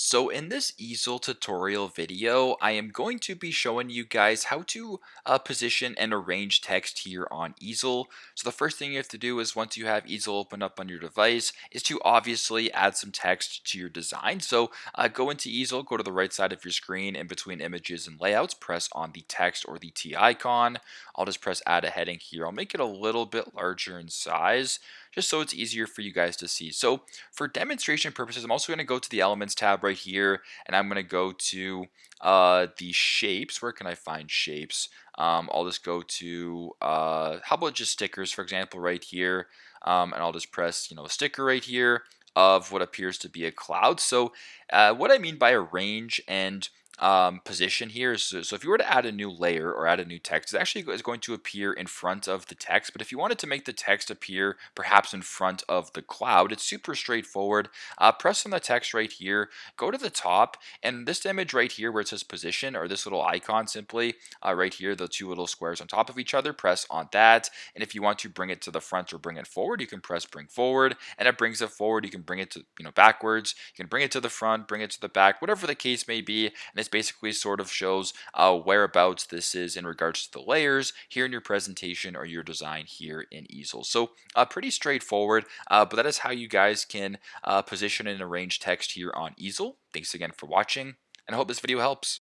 So in this easel tutorial video, I am going to be showing you guys how to position and arrange text here on Easel. So the first thing you have to do is once you have Easel open up on your device is to obviously add some text to your design. So go into Easel, go to the right side of your screen in between images and layouts, press on the text or the T icon. I'll just press add a heading here. I'll make it a little bit larger in size just so it's easier for you guys to see. So for demonstration purposes, I'm also going to go to the Elements tab right here, and I'm going to go to the shapes. Where can I find shapes? I'll just go to, how about just stickers, for example, right here, and I'll just press, a sticker right here of what appears to be a cloud. So what I mean by arrange and position here is so if you were to add a new layer or add a new text, it actually is going to appear in front of the text. But if you wanted to make the text appear perhaps in front of the cloud, it's super straightforward. Press on the text right here, go to the top, and this image right here where it says position, or this little icon simply right here, the two little squares on top of each other, press on that. And if you want to bring it to the front or bring it forward, you can press bring forward, and it brings it forward. You can bring it to backwards, you can bring it to the front, bring it to the back, whatever the case may be. And this basically sort of shows whereabouts this is in regards to the layers here in your presentation or your design here in Easel. So pretty straightforward, but that is how you guys can position and arrange text here on Easel. Thanks again for watching, and I hope this video helps.